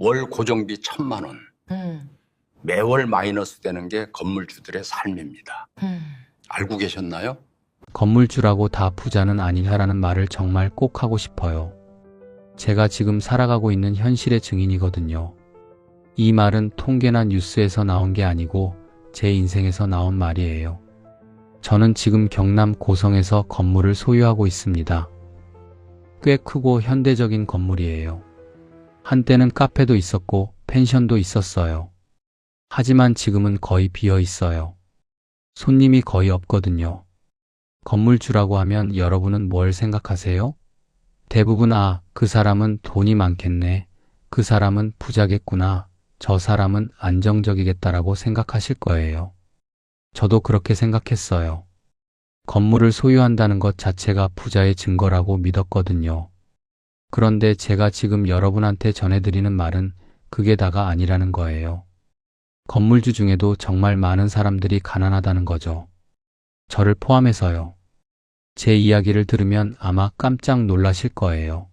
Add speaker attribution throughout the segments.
Speaker 1: 월 고정비 1,000만 원. 매월 마이너스 되는 게 건물주들의 삶입니다. 알고 계셨나요?
Speaker 2: 건물주라고 다 부자는 아니라는 말을 정말 꼭 하고 싶어요. 제가 지금 살아가고 있는 현실의 증인이거든요. 이 말은 통계나 뉴스에서 나온 게 아니고 제 인생에서 나온 말이에요. 저는 지금 경남 고성에서 건물을 소유하고 있습니다. 꽤 크고 현대적인 건물이에요. 한때는 카페도 있었고 펜션도 있었어요. 하지만 지금은 거의 비어 있어요. 손님이 거의 없거든요. 건물주라고 하면 여러분은 뭘 생각하세요? 대부분 그 사람은 돈이 많겠네. 그 사람은 부자겠구나. 저 사람은 안정적이겠다라고 생각하실 거예요. 저도 그렇게 생각했어요. 건물을 소유한다는 것 자체가 부자의 증거라고 믿었거든요. 그런데 제가 지금 여러분한테 전해드리는 말은 그게 다가 아니라는 거예요. 건물주 중에도 정말 많은 사람들이 가난하다는 거죠. 저를 포함해서요. 제 이야기를 들으면 아마 깜짝 놀라실 거예요.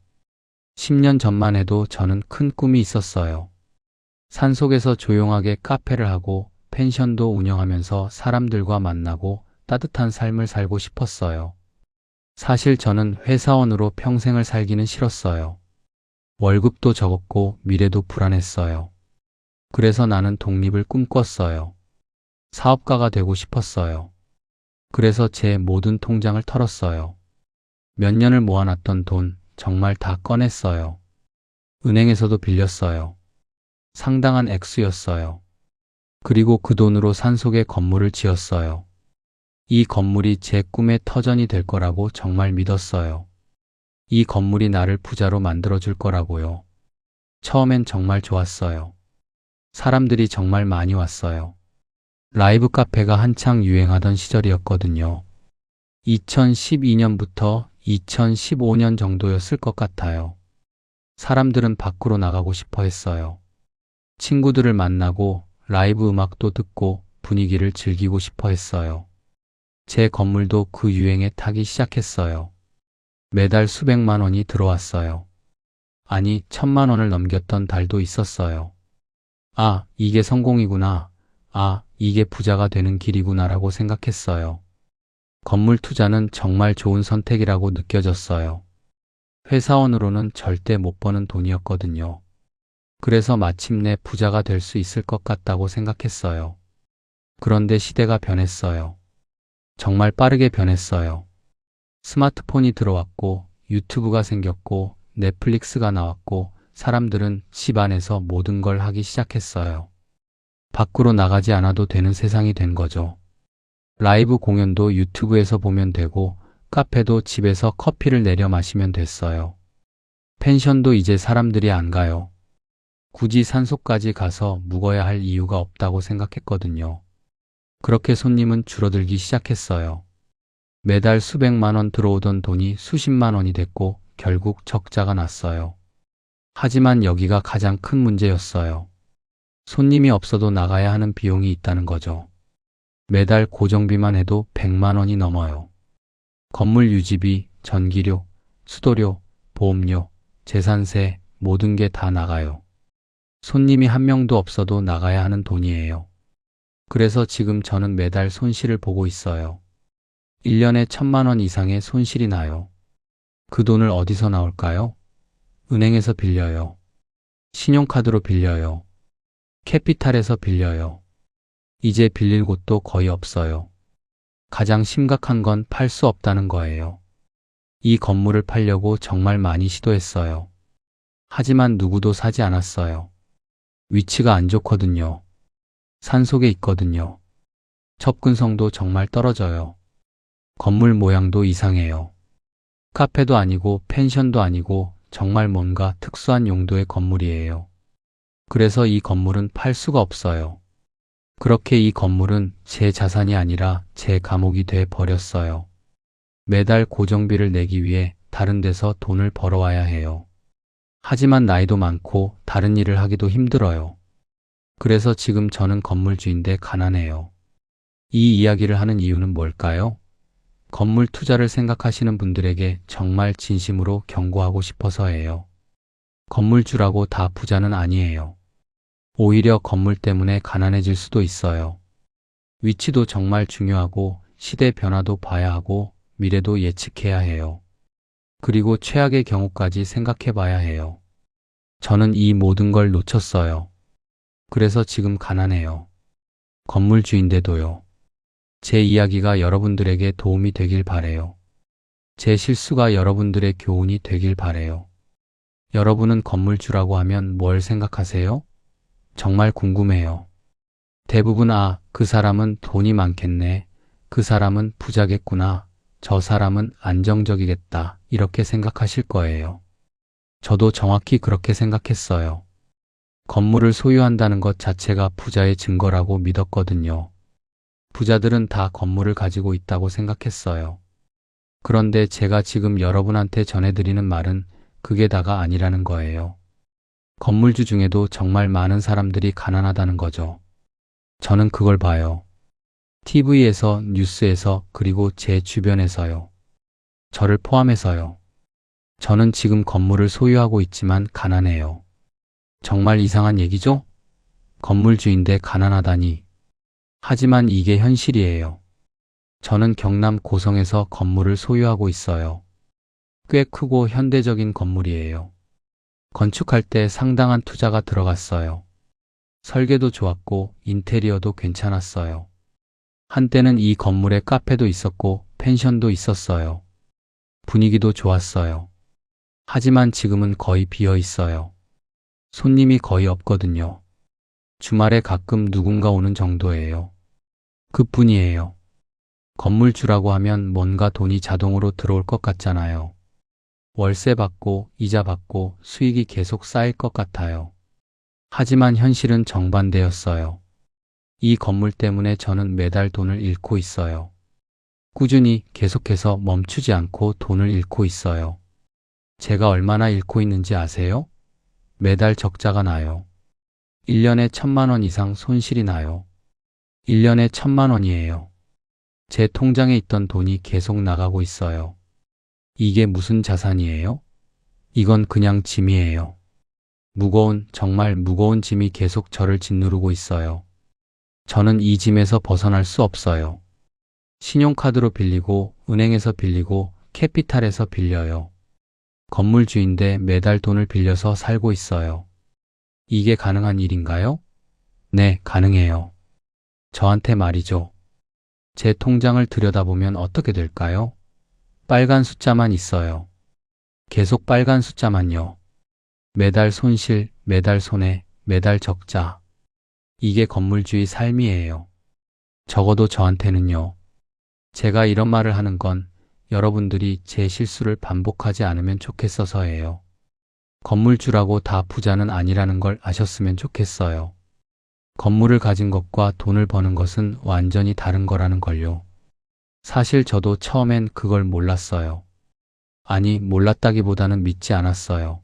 Speaker 2: 10년 전만 해도 저는 큰 꿈이 있었어요. 산속에서 조용하게 카페를 하고 펜션도 운영하면서 사람들과 만나고 따뜻한 삶을 살고 싶었어요. 사실 저는 회사원으로 평생을 살기는 싫었어요. 월급도 적었고 미래도 불안했어요. 그래서 나는 독립을 꿈꿨어요. 사업가가 되고 싶었어요. 그래서 제 모든 통장을 털었어요. 몇 년을 모아놨던 돈 정말 다 꺼냈어요. 은행에서도 빌렸어요. 상당한 액수였어요. 그리고 그 돈으로 산속에 건물을 지었어요. 이 건물이 제 꿈의 터전이 될 거라고 정말 믿었어요. 이 건물이 나를 부자로 만들어줄 거라고요. 처음엔 정말 좋았어요. 사람들이 정말 많이 왔어요. 라이브 카페가 한창 유행하던 시절이었거든요. 2012년부터 2015년 정도였을 것 같아요. 사람들은 밖으로 나가고 싶어 했어요. 친구들을 만나고 라이브 음악도 듣고 분위기를 즐기고 싶어 했어요. 제 건물도 그 유행에 타기 시작했어요. 매달 수백만 원이 들어왔어요. 아니, 1,000만 원을 넘겼던 달도 있었어요. 이게 성공이구나. 이게 부자가 되는 길이구나라고 생각했어요. 건물 투자는 정말 좋은 선택이라고 느껴졌어요. 회사원으로는 절대 못 버는 돈이었거든요. 그래서 마침내 부자가 될 수 있을 것 같다고 생각했어요. 그런데 시대가 변했어요. 정말 빠르게 변했어요. 스마트폰이 들어왔고 유튜브가 생겼고 넷플릭스가 나왔고 사람들은 집 안에서 모든 걸 하기 시작했어요. 밖으로 나가지 않아도 되는 세상이 된 거죠. 라이브 공연도 유튜브에서 보면 되고 카페도 집에서 커피를 내려 마시면 됐어요. 펜션도 이제 사람들이 안 가요. 굳이 산속까지 가서 묵어야 할 이유가 없다고 생각했거든요. 그렇게 손님은 줄어들기 시작했어요. 매달 수백만 원 들어오던 돈이 수십만 원이 됐고 결국 적자가 났어요. 하지만 여기가 가장 큰 문제였어요. 손님이 없어도 나가야 하는 비용이 있다는 거죠. 매달 고정비만 해도 100만 원이 넘어요. 건물 유지비, 전기료, 수도료, 보험료, 재산세 모든 게 다 나가요. 손님이 한 명도 없어도 나가야 하는 돈이에요. 그래서 지금 저는 매달 손실을 보고 있어요. 1년에 1,000만 원 이상의 손실이 나요. 그 돈을 어디서 나올까요? 은행에서 빌려요. 신용카드로 빌려요. 캐피탈에서 빌려요. 이제 빌릴 곳도 거의 없어요. 가장 심각한 건 팔 수 없다는 거예요. 이 건물을 팔려고 정말 많이 시도했어요. 하지만 누구도 사지 않았어요. 위치가 안 좋거든요. 산속에 있거든요. 접근성도 정말 떨어져요. 건물 모양도 이상해요. 카페도 아니고 펜션도 아니고 정말 뭔가 특수한 용도의 건물이에요. 그래서 이 건물은 팔 수가 없어요. 그렇게 이 건물은 제 자산이 아니라 제 감옥이 돼 버렸어요. 매달 고정비를 내기 위해 다른 데서 돈을 벌어와야 해요. 하지만 나이도 많고 다른 일을 하기도 힘들어요. 그래서 지금 저는 건물주인데 가난해요. 이 이야기를 하는 이유는 뭘까요? 건물 투자를 생각하시는 분들에게 정말 진심으로 경고하고 싶어서예요. 건물주라고 다 부자는 아니에요. 오히려 건물 때문에 가난해질 수도 있어요. 위치도 정말 중요하고 시대 변화도 봐야 하고 미래도 예측해야 해요. 그리고 최악의 경우까지 생각해 봐야 해요. 저는 이 모든 걸 놓쳤어요. 그래서 지금 가난해요. 건물주인데도요. 제 이야기가 여러분들에게 도움이 되길 바래요. 제 실수가 여러분들의 교훈이 되길 바래요. 여러분은 건물주라고 하면 뭘 생각하세요? 정말 궁금해요. 대부분 그 사람은 돈이 많겠네. 그 사람은 부자겠구나. 저 사람은 안정적이겠다. 이렇게 생각하실 거예요. 저도 정확히 그렇게 생각했어요. 건물을 소유한다는 것 자체가 부자의 증거라고 믿었거든요. 부자들은 다 건물을 가지고 있다고 생각했어요. 그런데 제가 지금 여러분한테 전해드리는 말은 그게 다가 아니라는 거예요. 건물주 중에도 정말 많은 사람들이 가난하다는 거죠. 저는 그걸 봐요. TV에서, 뉴스에서, 그리고 제 주변에서요. 저를 포함해서요. 저는 지금 건물을 소유하고 있지만 가난해요. 정말 이상한 얘기죠? 건물주인데 가난하다니. 하지만 이게 현실이에요. 저는 경남 고성에서 건물을 소유하고 있어요. 꽤 크고 현대적인 건물이에요. 건축할 때 상당한 투자가 들어갔어요. 설계도 좋았고 인테리어도 괜찮았어요. 한때는 이 건물에 카페도 있었고 펜션도 있었어요. 분위기도 좋았어요. 하지만 지금은 거의 비어 있어요. 손님이 거의 없거든요. 주말에 가끔 누군가 오는 정도예요. 그뿐이에요. 건물주라고 하면 뭔가 돈이 자동으로 들어올 것 같잖아요. 월세 받고 이자 받고 수익이 계속 쌓일 것 같아요. 하지만 현실은 정반대였어요. 이 건물 때문에 저는 매달 돈을 잃고 있어요. 꾸준히 계속해서 멈추지 않고 돈을 잃고 있어요. 제가 얼마나 잃고 있는지 아세요? 매달 적자가 나요. 1년에 1,000만 원 이상 손실이 나요. 1년에 1,000만 원이에요. 제 통장에 있던 돈이 계속 나가고 있어요. 이게 무슨 자산이에요? 이건 그냥 짐이에요. 정말 무거운 짐이 계속 저를 짓누르고 있어요. 저는 이 짐에서 벗어날 수 없어요. 신용카드로 빌리고, 은행에서 빌리고, 캐피탈에서 빌려요. 건물주인데 매달 돈을 빌려서 살고 있어요. 이게 가능한 일인가요? 네, 가능해요. 저한테 말이죠. 제 통장을 들여다보면 어떻게 될까요? 빨간 숫자만 있어요. 계속 빨간 숫자만요. 매달 손실, 매달 손해, 매달 적자. 이게 건물주의 삶이에요. 적어도 저한테는요. 제가 이런 말을 하는 건 여러분들이 제 실수를 반복하지 않으면 좋겠어서예요. 건물주라고 다 부자는 아니라는 걸 아셨으면 좋겠어요. 건물을 가진 것과 돈을 버는 것은 완전히 다른 거라는 걸요. 사실 저도 처음엔 그걸 몰랐어요. 아니, 몰랐다기보다는 믿지 않았어요.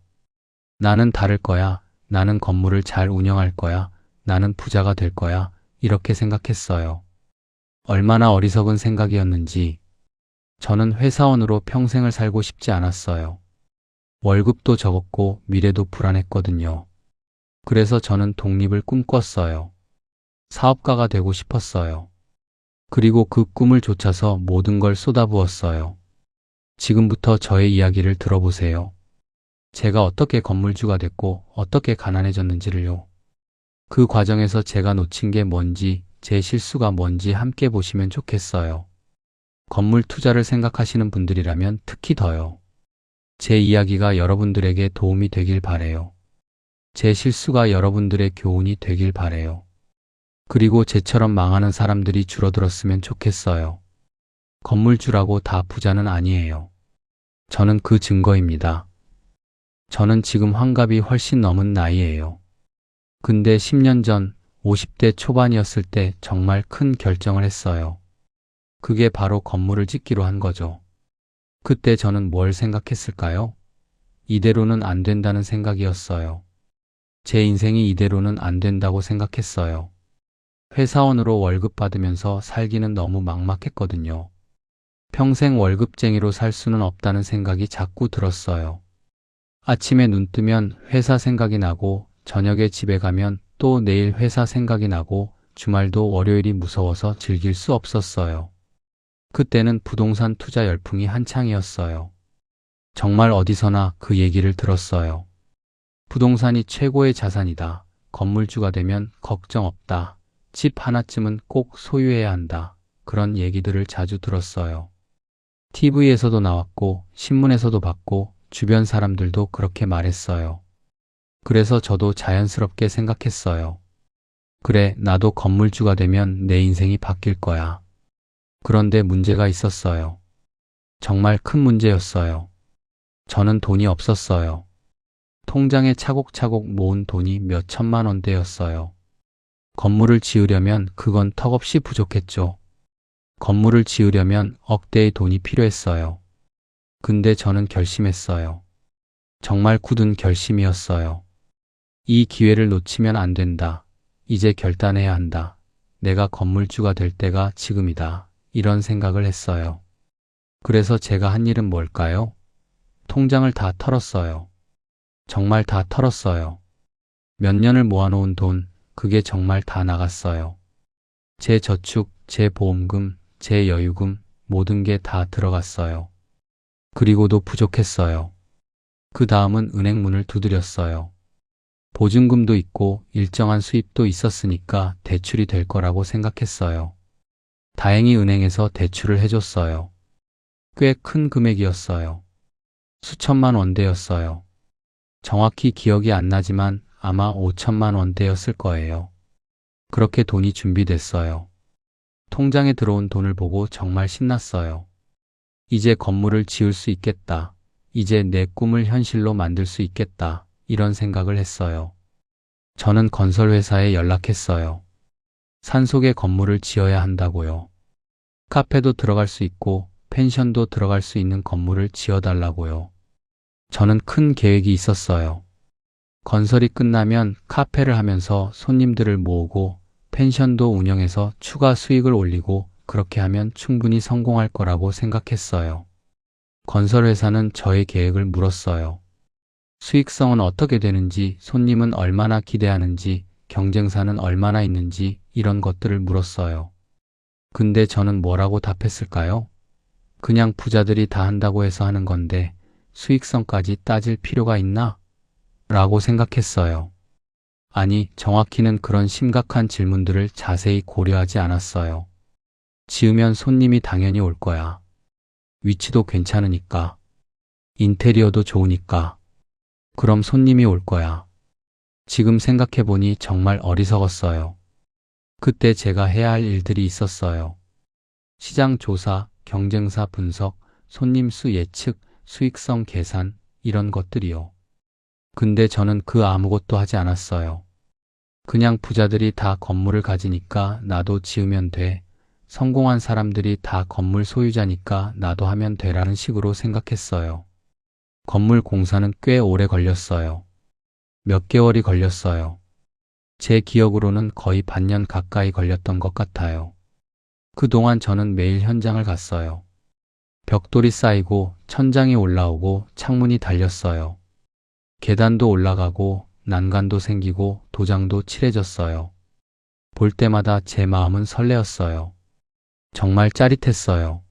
Speaker 2: 나는 다를 거야. 나는 건물을 잘 운영할 거야. 나는 부자가 될 거야. 이렇게 생각했어요. 얼마나 어리석은 생각이었는지. 저는 회사원으로 평생을 살고 싶지 않았어요. 월급도 적었고 미래도 불안했거든요. 그래서 저는 독립을 꿈꿨어요. 사업가가 되고 싶었어요. 그리고 그 꿈을 좇아서 모든 걸 쏟아부었어요. 지금부터 저의 이야기를 들어보세요. 제가 어떻게 건물주가 됐고 어떻게 가난해졌는지를요. 그 과정에서 제가 놓친 게 뭔지, 제 실수가 뭔지 함께 보시면 좋겠어요. 건물 투자를 생각하시는 분들이라면 특히 더요. 제 이야기가 여러분들에게 도움이 되길 바래요. 제 실수가 여러분들의 교훈이 되길 바래요. 그리고 제처럼 망하는 사람들이 줄어들었으면 좋겠어요. 건물주라고 다 부자는 아니에요. 저는 그 증거입니다. 저는 지금 환갑이 훨씬 넘은 나이예요. 근데 10년 전 50대 초반이었을 때 정말 큰 결정을 했어요. 그게 바로 건물을 짓기로 한 거죠. 그때 저는 뭘 생각했을까요? 이대로는 안 된다는 생각이었어요. 제 인생이 이대로는 안 된다고 생각했어요. 회사원으로 월급 받으면서 살기는 너무 막막했거든요. 평생 월급쟁이로 살 수는 없다는 생각이 자꾸 들었어요. 아침에 눈 뜨면 회사 생각이 나고 저녁에 집에 가면 또 내일 회사 생각이 나고 주말도 월요일이 무서워서 즐길 수 없었어요. 그때는 부동산 투자 열풍이 한창이었어요. 정말 어디서나 그 얘기를 들었어요. 부동산이 최고의 자산이다. 건물주가 되면 걱정 없다. 집 하나쯤은 꼭 소유해야 한다. 그런 얘기들을 자주 들었어요. TV에서도 나왔고 신문에서도 봤고 주변 사람들도 그렇게 말했어요. 그래서 저도 자연스럽게 생각했어요. 그래, 나도 건물주가 되면 내 인생이 바뀔 거야. 그런데 문제가 있었어요. 정말 큰 문제였어요. 저는 돈이 없었어요. 통장에 차곡차곡 모은 돈이 몇 천만 원대였어요. 건물을 지으려면 그건 턱없이 부족했죠. 건물을 지으려면 억대의 돈이 필요했어요. 근데 저는 결심했어요. 정말 굳은 결심이었어요. 이 기회를 놓치면 안 된다. 이제 결단해야 한다. 내가 건물주가 될 때가 지금이다. 이런 생각을 했어요. 그래서 제가 한 일은 뭘까요? 통장을 다 털었어요. 정말 다 털었어요. 몇 년을 모아놓은 돈, 그게 정말 다 나갔어요. 제 저축, 제 보험금, 제 여유금, 모든 게 다 들어갔어요. 그리고도 부족했어요. 그 다음은 은행 문을 두드렸어요. 보증금도 있고 일정한 수입도 있었으니까 대출이 될 거라고 생각했어요. 다행히 은행에서 대출을 해줬어요. 꽤 큰 금액이었어요. 수천만 원대였어요. 정확히 기억이 안 나지만 아마 5천만 원대였을 거예요. 그렇게 돈이 준비됐어요. 통장에 들어온 돈을 보고 정말 신났어요. 이제 건물을 지을 수 있겠다. 이제 내 꿈을 현실로 만들 수 있겠다. 이런 생각을 했어요. 저는 건설회사에 연락했어요. 산속에 건물을 지어야 한다고요. 카페도 들어갈 수 있고 펜션도 들어갈 수 있는 건물을 지어달라고요. 저는 큰 계획이 있었어요. 건설이 끝나면 카페를 하면서 손님들을 모으고 펜션도 운영해서 추가 수익을 올리고 그렇게 하면 충분히 성공할 거라고 생각했어요. 건설회사는 저의 계획을 물었어요. 수익성은 어떻게 되는지, 손님은 얼마나 기대하는지, 경쟁사는 얼마나 있는지 이런 것들을 물었어요. 근데 저는 뭐라고 답했을까요? 그냥 부자들이 다 한다고 해서 하는 건데 수익성까지 따질 필요가 있나? 라고 생각했어요. 아니, 정확히는 그런 심각한 질문들을 자세히 고려하지 않았어요. 지으면 손님이 당연히 올 거야. 위치도 괜찮으니까. 인테리어도 좋으니까. 그럼 손님이 올 거야. 지금 생각해보니 정말 어리석었어요. 그때 제가 해야 할 일들이 있었어요. 시장 조사, 경쟁사 분석, 손님 수 예측, 수익성 계산, 이런 것들이요. 근데 저는 그 아무것도 하지 않았어요. 그냥 부자들이 다 건물을 가지니까 나도 지으면 돼. 성공한 사람들이 다 건물 소유자니까 나도 하면 되라는 식으로 생각했어요. 건물 공사는 꽤 오래 걸렸어요. 몇 개월이 걸렸어요. 제 기억으로는 거의 반년 가까이 걸렸던 것 같아요. 그동안 저는 매일 현장을 갔어요. 벽돌이 쌓이고 천장이 올라오고 창문이 달렸어요. 계단도 올라가고 난간도 생기고 도장도 칠해졌어요. 볼 때마다 제 마음은 설레었어요. 정말 짜릿했어요.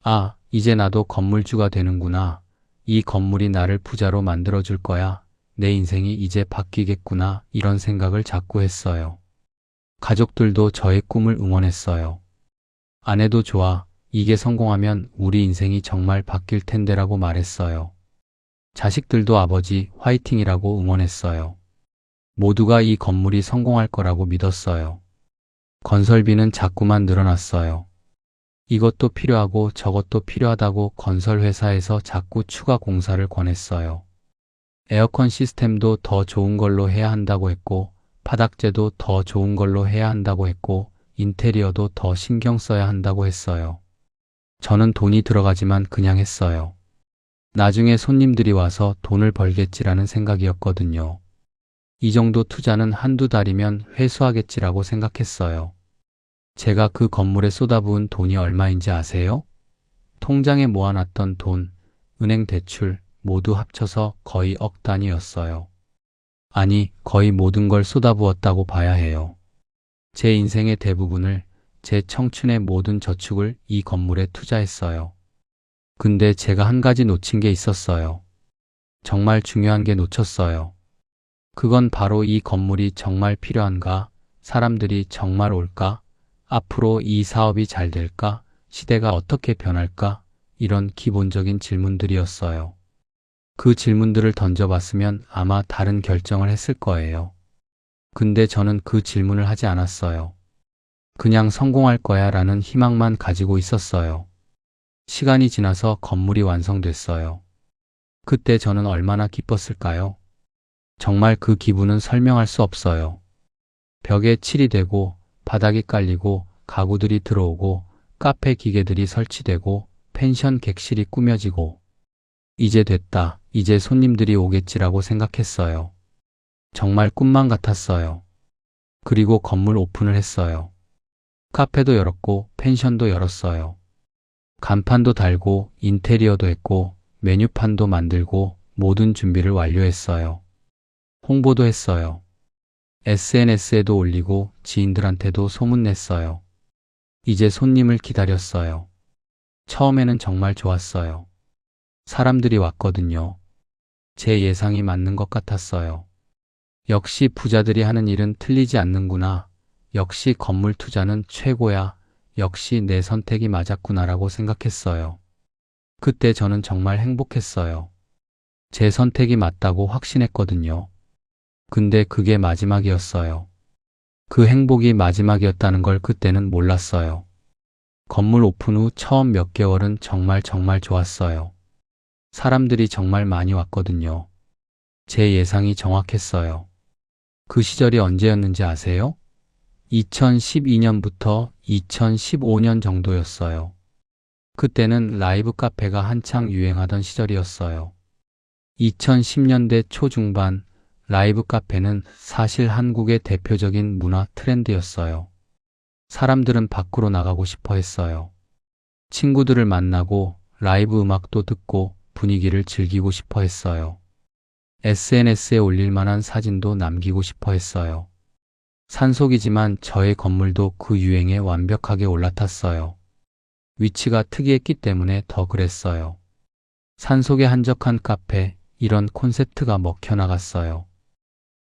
Speaker 2: 아, 이제 나도 건물주가 되는구나. 이 건물이 나를 부자로 만들어줄 거야. 내 인생이 이제 바뀌겠구나. 이런 생각을 자꾸 했어요. 가족들도 저의 꿈을 응원했어요. 아내도 좋아. 이게 성공하면 우리 인생이 정말 바뀔 텐데라고 말했어요. 자식들도 아버지 화이팅이라고 응원했어요. 모두가 이 건물이 성공할 거라고 믿었어요. 건설비는 자꾸만 늘어났어요. 이것도 필요하고 저것도 필요하다고 건설회사에서 자꾸 추가 공사를 권했어요. 에어컨 시스템도 더 좋은 걸로 해야 한다고 했고, 바닥재도 더 좋은 걸로 해야 한다고 했고, 인테리어도 더 신경 써야 한다고 했어요. 저는 돈이 들어가지만 그냥 했어요. 나중에 손님들이 와서 돈을 벌겠지라는 생각이었거든요. 이 정도 투자는 한두 달이면 회수하겠지라고 생각했어요. 제가 그 건물에 쏟아부은 돈이 얼마인지 아세요? 통장에 모아놨던 돈, 은행 대출, 모두 합쳐서 거의 억 단위였어요. 아니, 거의 모든 걸 쏟아부었다고 봐야 해요. 제 인생의 대부분을, 제 청춘의 모든 저축을 이 건물에 투자했어요. 근데 제가 한 가지 놓친 게 있었어요. 정말 중요한 게 놓쳤어요. 그건 바로 이 건물이 정말 필요한가? 사람들이 정말 올까? 앞으로 이 사업이 잘 될까? 시대가 어떻게 변할까? 이런 기본적인 질문들이었어요. 그 질문들을 던져봤으면 아마 다른 결정을 했을 거예요. 근데 저는 그 질문을 하지 않았어요. 그냥 성공할 거야 라는 희망만 가지고 있었어요. 시간이 지나서 건물이 완성됐어요. 그때 저는 얼마나 기뻤을까요? 정말 그 기분은 설명할 수 없어요. 벽에 칠이 되고, 바닥이 깔리고, 가구들이 들어오고, 카페 기계들이 설치되고, 펜션 객실이 꾸며지고, 이제 됐다, 이제 손님들이 오겠지라고 생각했어요. 정말 꿈만 같았어요. 그리고 건물 오픈을 했어요. 카페도 열었고, 펜션도 열었어요. 간판도 달고, 인테리어도 했고, 메뉴판도 만들고, 모든 준비를 완료했어요. 홍보도 했어요. SNS에도 올리고 지인들한테도 소문냈어요. 이제 손님을 기다렸어요. 처음에는 정말 좋았어요. 사람들이 왔거든요. 제 예상이 맞는 것 같았어요. 역시 부자들이 하는 일은 틀리지 않는구나. 역시 건물 투자는 최고야. 역시 내 선택이 맞았구나라고 생각했어요. 그때 저는 정말 행복했어요. 제 선택이 맞다고 확신했거든요. 근데 그게 마지막이었어요. 그 행복이 마지막이었다는 걸 그때는 몰랐어요. 건물 오픈 후 처음 몇 개월은 정말 좋았어요. 사람들이 정말 많이 왔거든요. 제 예상이 정확했어요. 그 시절이 언제였는지 아세요? 2012년부터 2015년 정도였어요. 그때는 라이브 카페가 한창 유행하던 시절이었어요. 2010년대 초중반 라이브 카페는 사실 한국의 대표적인 문화 트렌드였어요. 사람들은 밖으로 나가고 싶어 했어요. 친구들을 만나고 라이브 음악도 듣고 분위기를 즐기고 싶어 했어요. SNS에 올릴 만한 사진도 남기고 싶어 했어요. 산속이지만 저의 건물도 그 유행에 완벽하게 올라탔어요. 위치가 특이했기 때문에 더 그랬어요. 산속의 한적한 카페, 이런 콘셉트가 먹혀나갔어요.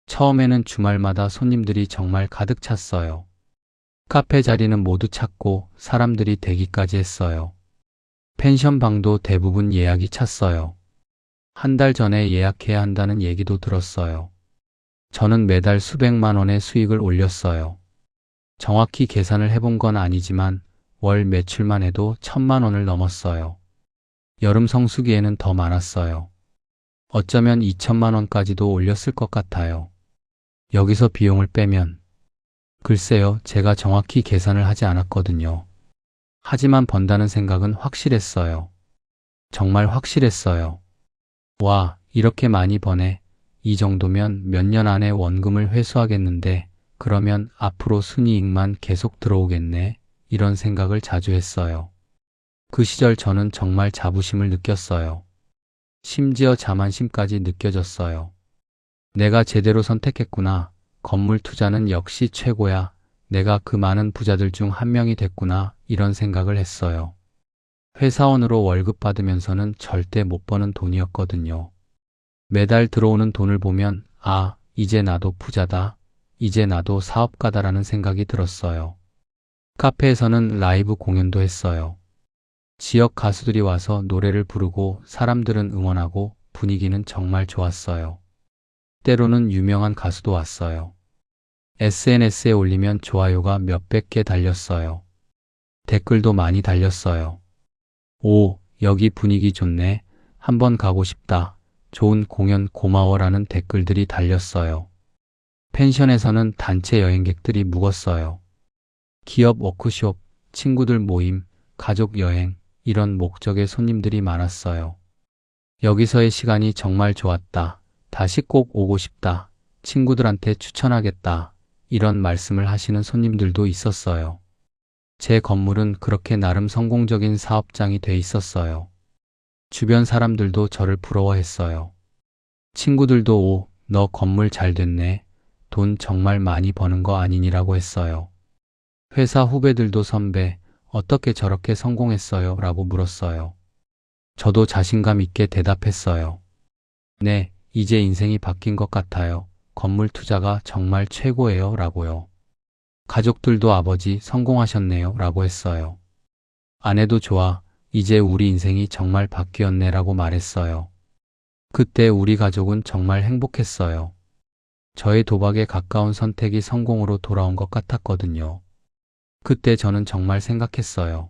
Speaker 2: 처음에는 주말마다 손님들이 정말 가득 찼어요. 카페 자리는 모두 찼고 사람들이 대기까지 했어요. 펜션 방도 대부분 예약이 찼어요. 한 달 전에 예약해야 한다는 얘기도 들었어요. 저는 매달 수백만 원의 수익을 올렸어요. 정확히 계산을 해본 건 아니지만 월 매출만 해도 1,000만 원을 넘었어요. 여름 성수기에는 더 많았어요. 어쩌면 2천만 원까지도 올렸을 것 같아요. 여기서 비용을 빼면 글쎄요, 제가 정확히 계산을 하지 않았거든요. 하지만 번다는 생각은 확실했어요. 정말 확실했어요. 와, 이렇게 많이 버네. 이 정도면 몇 년 안에 원금을 회수하겠는데 그러면 앞으로 순이익만 계속 들어오겠네. 이런 생각을 자주 했어요. 그 시절 저는 정말 자부심을 느꼈어요. 심지어 자만심까지 느껴졌어요. 내가 제대로 선택했구나. 건물 투자는 역시 최고야. 내가 그 많은 부자들 중 한 명이 됐구나. 이런 생각을 했어요. 회사원으로 월급 받으면서는 절대 못 버는 돈이었거든요. 매달 들어오는 돈을 보면 아, 이제 나도 부자다. 이제 나도 사업가다라는 생각이 들었어요. 카페에서는 라이브 공연도 했어요. 지역 가수들이 와서 노래를 부르고 사람들은 응원하고 분위기는 정말 좋았어요. 때로는 유명한 가수도 왔어요. SNS에 올리면 좋아요가 몇백 개 달렸어요. 댓글도 많이 달렸어요. 오, 여기 분위기 좋네. 한번 가고 싶다. 좋은 공연 고마워라는 댓글들이 달렸어요. 펜션에서는 단체 여행객들이 묵었어요. 기업 워크숍, 친구들 모임, 가족 여행, 이런 목적의 손님들이 많았어요. 여기서의 시간이 정말 좋았다. 다시 꼭 오고 싶다. 친구들한테 추천하겠다. 이런 말씀을 하시는 손님들도 있었어요. 제 건물은 그렇게 나름 성공적인 사업장이 돼 있었어요. 주변 사람들도 저를 부러워했어요. 친구들도 오, 너 건물 잘 됐네. 돈 정말 많이 버는 거 아니니라고 했어요. 회사 후배들도 선배, 어떻게 저렇게 성공했어요? 라고 물었어요. 저도 자신감 있게 대답했어요. 네, 이제 인생이 바뀐 것 같아요. 건물 투자가 정말 최고예요. 라고요. 가족들도 아버지 성공하셨네요. 라고 했어요. 아내도 좋아. 이제 우리 인생이 정말 바뀌었네. 라고 말했어요. 그때 우리 가족은 정말 행복했어요. 저의 도박에 가까운 선택이 성공으로 돌아온 것 같았거든요. 그때 저는 정말 생각했어요.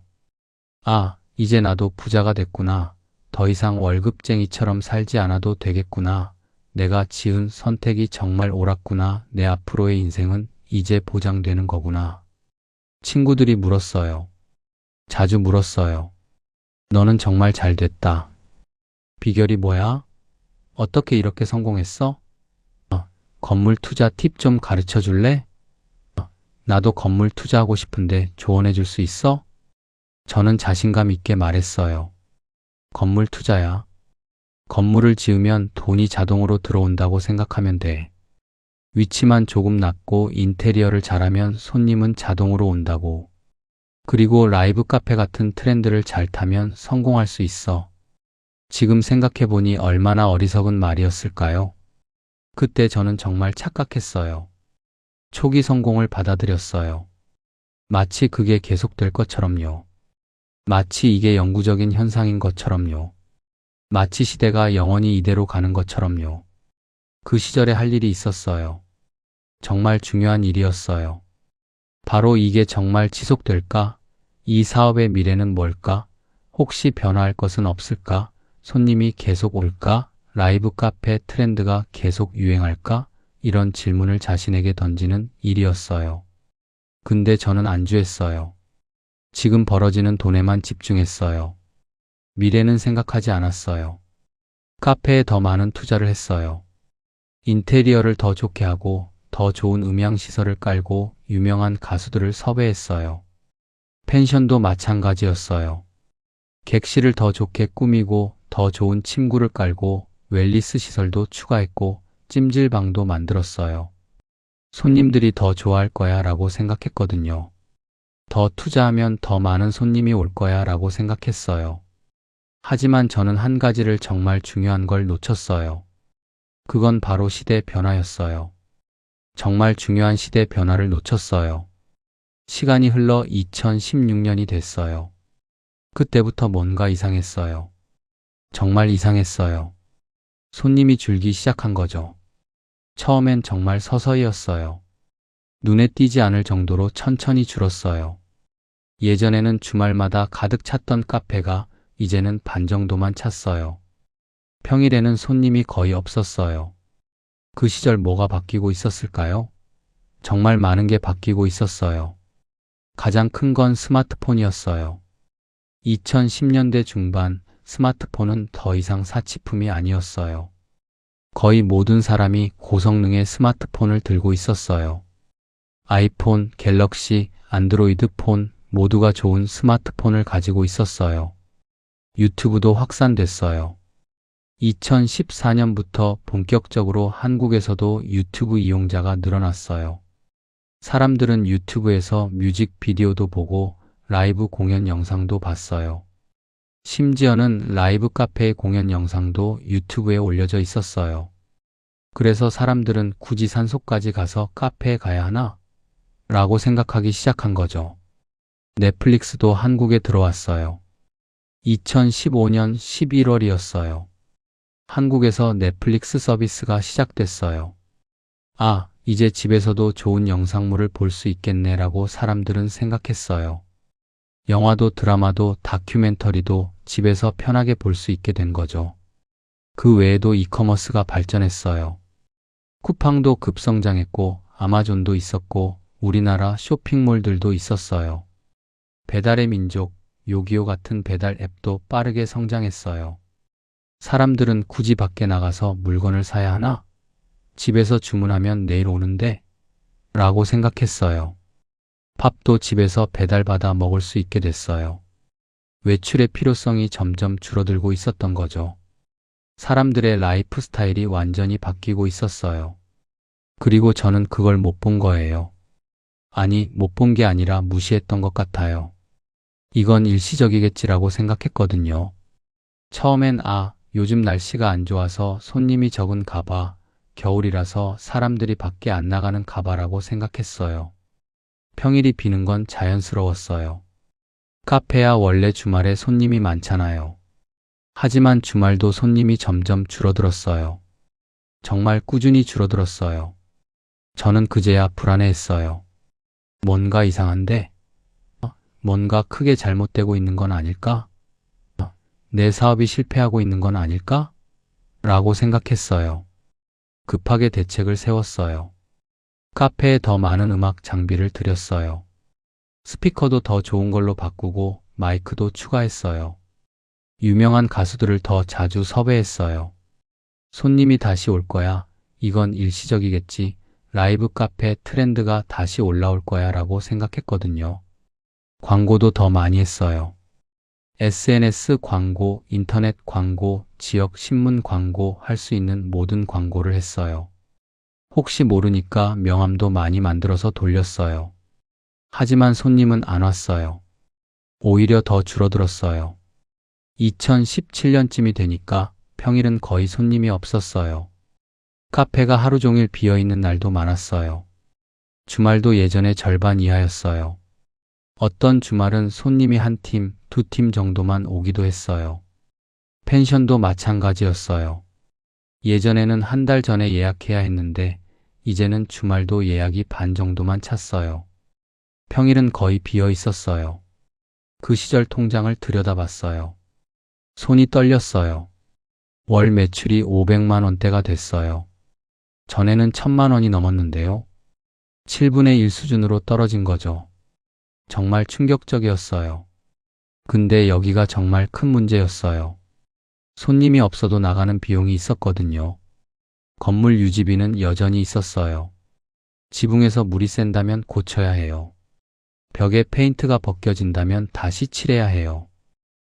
Speaker 2: 아, 이제 나도 부자가 됐구나. 더 이상 월급쟁이처럼 살지 않아도 되겠구나. 내가 지은 선택이 정말 옳았구나. 내 앞으로의 인생은 이제 보장되는 거구나. 친구들이 물었어요. 자주 물었어요. 너는 정말 잘 됐다. 비결이 뭐야? 어떻게 이렇게 성공했어? 건물 투자 팁 좀 가르쳐 줄래? 나도 건물 투자하고 싶은데 조언해 줄 수 있어? 저는 자신감 있게 말했어요. 건물 투자야. 건물을 지으면 돈이 자동으로 들어온다고 생각하면 돼. 위치만 조금 낮고 인테리어를 잘하면 손님은 자동으로 온다고. 그리고 라이브 카페 같은 트렌드를 잘 타면 성공할 수 있어. 지금 생각해보니 얼마나 어리석은 말이었을까요? 그때 저는 정말 착각했어요. 초기 성공을 받아들였어요. 마치 그게 계속될 것처럼요. 마치 이게 영구적인 현상인 것처럼요. 마치 시대가 영원히 이대로 가는 것처럼요. 그 시절에 할 일이 있었어요. 정말 중요한 일이었어요. 바로 이게 정말 지속될까? 이 사업의 미래는 뭘까? 혹시 변화할 것은 없을까? 손님이 계속 올까? 라이브 카페 트렌드가 계속 유행할까? 이런 질문을 자신에게 던지는 일이었어요. 근데 저는 안주했어요. 지금 벌어지는 돈에만 집중했어요. 미래는 생각하지 않았어요. 카페에 더 많은 투자를 했어요. 인테리어를 더 좋게 하고 더 좋은 음향시설을 깔고 유명한 가수들을 섭외했어요. 펜션도 마찬가지였어요. 객실을 더 좋게 꾸미고 더 좋은 침구를 깔고 웰니스 시설도 추가했고 찜질방도 만들었어요. 손님들이 더 좋아할 거야 라고 생각했거든요. 더 투자하면 더 많은 손님이 올 거야 라고 생각했어요. 하지만 저는 한 가지를 정말 중요한 걸 놓쳤어요. 그건 바로 시대 변화였어요. 정말 중요한 시대 변화를 놓쳤어요. 시간이 흘러 2016년이 됐어요. 그때부터 뭔가 이상했어요. 정말 이상했어요. 손님이 줄기 시작한 거죠. 처음엔 정말 서서히였어요. 눈에 띄지 않을 정도로 천천히 줄었어요. 예전에는 주말마다 가득 찼던 카페가 이제는 반 정도만 찼어요. 평일에는 손님이 거의 없었어요. 그 시절 뭐가 바뀌고 있었을까요? 정말 많은 게 바뀌고 있었어요. 가장 큰 건 스마트폰이었어요. 2010년대 중반 스마트폰은 더 이상 사치품이 아니었어요. 거의 모든 사람이 고성능의 스마트폰을 들고 있었어요. 아이폰, 갤럭시, 안드로이드 폰 모두가 좋은 스마트폰을 가지고 있었어요. 유튜브도 확산됐어요. 2014년부터 본격적으로 한국에서도 유튜브 이용자가 늘어났어요. 사람들은 유튜브에서 뮤직비디오도 보고 라이브 공연 영상도 봤어요. 심지어는 라이브 카페의 공연 영상도 유튜브에 올려져 있었어요. 그래서 사람들은 굳이 산속까지 가서 카페에 가야 하나? 라고 생각하기 시작한 거죠. 넷플릭스도 한국에 들어왔어요. 2015년 11월이었어요. 한국에서 넷플릭스 서비스가 시작됐어요. 아, 이제 집에서도 좋은 영상물을 볼 수 있겠네라고 사람들은 생각했어요. 영화도 드라마도 다큐멘터리도 집에서 편하게 볼 수 있게 된 거죠. 그 외에도 이커머스가 발전했어요. 쿠팡도 급성장했고 아마존도 있었고 우리나라 쇼핑몰들도 있었어요. 배달의 민족, 요기요 같은 배달 앱도 빠르게 성장했어요. 사람들은 굳이 밖에 나가서 물건을 사야 하나? 집에서 주문하면 내일 오는데? 라고 생각했어요. 밥도 집에서 배달받아 먹을 수 있게 됐어요. 외출의 필요성이 점점 줄어들고 있었던 거죠. 사람들의 라이프 스타일이 완전히 바뀌고 있었어요. 그리고 저는 그걸 못 본 거예요. 아니, 못 본 게 아니라 무시했던 것 같아요. 이건 일시적이겠지라고 생각했거든요. 처음엔 요즘 날씨가 안 좋아서 손님이 적은가 봐, 겨울이라서 사람들이 밖에 안 나가는 가봐라고 생각했어요. 평일이 비는 건 자연스러웠어요. 카페야 원래 주말에 손님이 많잖아요. 하지만 주말도 손님이 점점 줄어들었어요. 정말 꾸준히 줄어들었어요. 저는 그제야 불안해했어요. 뭔가 이상한데? 뭔가 크게 잘못되고 있는 건 아닐까? 내 사업이 실패하고 있는 건 아닐까? 라고 생각했어요. 급하게 대책을 세웠어요. 카페에 더 많은 음악 장비를 들였어요. 스피커도 더 좋은 걸로 바꾸고 마이크도 추가했어요. 유명한 가수들을 더 자주 섭외했어요. 손님이 다시 올 거야. 이건 일시적이겠지. 라이브 카페 트렌드가 다시 올라올 거야 라고 생각했거든요. 광고도 더 많이 했어요. SNS 광고, 인터넷 광고, 지역 신문 광고 할 수 있는 모든 광고를 했어요. 혹시 모르니까 명함도 많이 만들어서 돌렸어요. 하지만 손님은 안 왔어요. 오히려 더 줄어들었어요. 2017년쯤이 되니까 평일은 거의 손님이 없었어요. 카페가 하루 종일 비어있는 날도 많았어요. 주말도 예전의 절반 이하였어요. 어떤 주말은 손님이 한 팀, 두 팀 정도만 오기도 했어요. 펜션도 마찬가지였어요. 예전에는 한 달 전에 예약해야 했는데 이제는 주말도 예약이 반 정도만 찼어요. 평일은 거의 비어 있었어요. 그 시절 통장을 들여다봤어요. 손이 떨렸어요. 월 매출이 500만 원대가 됐어요. 전에는 1000만 원이 넘었는데요. 7분의 1 수준으로 떨어진 거죠. 정말 충격적이었어요. 근데 여기가 정말 큰 문제였어요. 손님이 없어도 나가는 비용이 있었거든요. 건물 유지비는 여전히 있었어요. 지붕에서 물이 샌다면 고쳐야 해요. 벽에 페인트가 벗겨진다면 다시 칠해야 해요.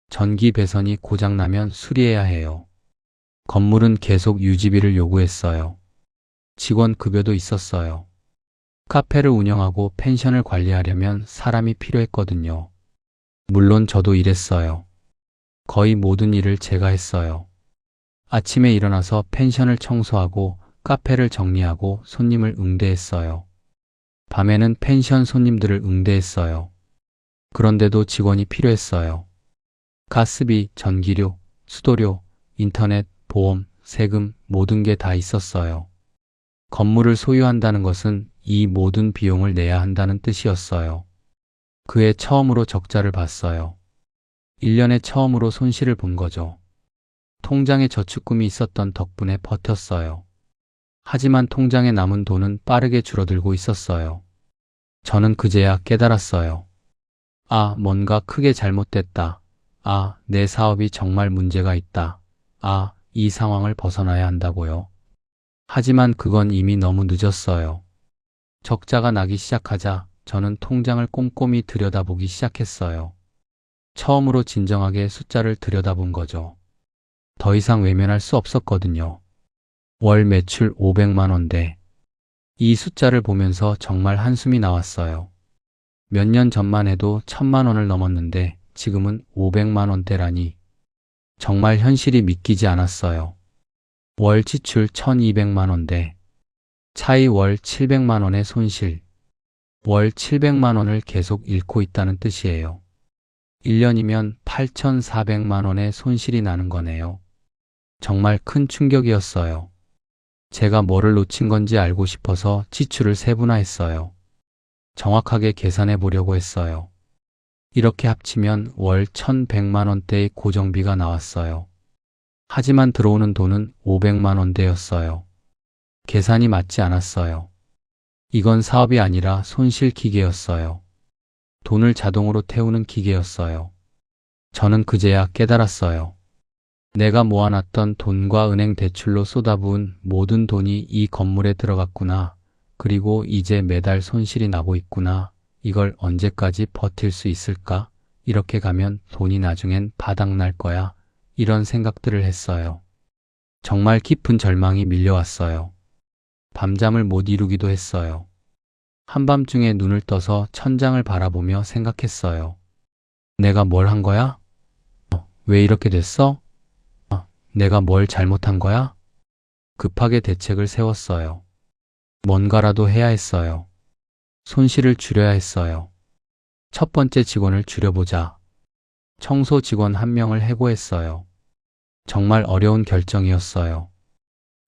Speaker 2: 전기 배선이 고장나면 수리해야 해요. 건물은 계속 유지비를 요구했어요. 직원 급여도 있었어요. 카페를 운영하고 펜션을 관리하려면 사람이 필요했거든요. 물론 저도 일했어요. 거의 모든 일을 제가 했어요. 아침에 일어나서 펜션을 청소하고 카페를 정리하고 손님을 응대했어요. 밤에는 펜션 손님들을 응대했어요. 그런데도 직원이 필요했어요. 가스비, 전기료, 수도료, 인터넷, 보험, 세금 모든 게 다 있었어요. 건물을 소유한다는 것은 이 모든 비용을 내야 한다는 뜻이었어요. 그해 처음으로 적자를 봤어요. 1년에 처음으로 손실을 본 거죠. 통장에 저축금이 있었던 덕분에 버텼어요. 하지만 통장에 남은 돈은 빠르게 줄어들고 있었어요. 저는 그제야 깨달았어요. 뭔가 크게 잘못됐다. 내 사업이 정말 문제가 있다. 이 상황을 벗어나야 한다고요. 하지만 그건 이미 너무 늦었어요. 적자가 나기 시작하자 저는 통장을 꼼꼼히 들여다보기 시작했어요. 처음으로 진정하게 숫자를 들여다본 거죠. 더 이상 외면할 수 없었거든요. 월 매출 500만 원대. 이 숫자를 보면서 정말 한숨이 나왔어요. 몇 년 전만 해도 1000만 원을 넘었는데 지금은 500만 원대라니. 정말 현실이 믿기지 않았어요. 월 지출 1200만 원대. 차이 월 700만 원의 손실. 월 700만 원을 계속 잃고 있다는 뜻이에요. 1년이면 8400만 원의 손실이 나는 거네요. 정말 큰 충격이었어요. 제가 뭐를 놓친 건지 알고 싶어서 지출을 세분화했어요. 정확하게 계산해 보려고 했어요. 이렇게 합치면 월 1100만 원대의 고정비가 나왔어요. 하지만 들어오는 돈은 500만 원대였어요. 계산이 맞지 않았어요. 이건 사업이 아니라 손실 기계였어요. 돈을 자동으로 태우는 기계였어요. 저는 그제야 깨달았어요. 내가 모아놨던 돈과 은행 대출로 쏟아부은 모든 돈이 이 건물에 들어갔구나. 그리고 이제 매달 손실이 나고 있구나. 이걸 언제까지 버틸 수 있을까? 이렇게 가면 돈이 나중엔 바닥날 거야. 이런 생각들을 했어요. 정말 깊은 절망이 밀려왔어요. 밤잠을 못 이루기도 했어요. 한밤중에 눈을 떠서 천장을 바라보며 생각했어요. 내가 뭘 한 거야? 왜 이렇게 됐어? 내가 뭘 잘못한 거야? 급하게 대책을 세웠어요. 뭔가라도 해야 했어요. 손실을 줄여야 했어요. 첫 번째 직원을 줄여보자. 청소 직원 한 명을 해고했어요. 정말 어려운 결정이었어요.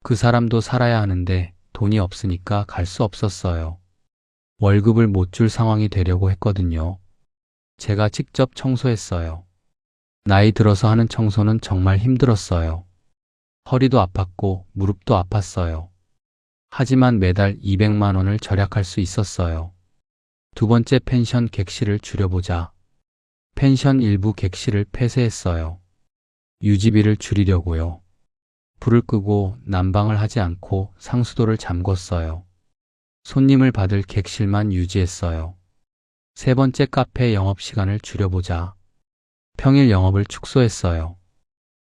Speaker 2: 그 사람도 살아야 하는데 돈이 없으니까 갈 수 없었어요. 월급을 못 줄 상황이 되려고 했거든요. 제가 직접 청소했어요. 나이 들어서 하는 청소는 정말 힘들었어요. 허리도 아팠고 무릎도 아팠어요. 하지만 매달 200만 원을 절약할 수 있었어요. 두 번째 펜션 객실을 줄여보자. 펜션 일부 객실을 폐쇄했어요. 유지비를 줄이려고요. 불을 끄고 난방을 하지 않고 상수도를 잠궜어요. 손님을 받을 객실만 유지했어요. 세 번째 카페 영업시간을 줄여보자. 평일 영업을 축소했어요.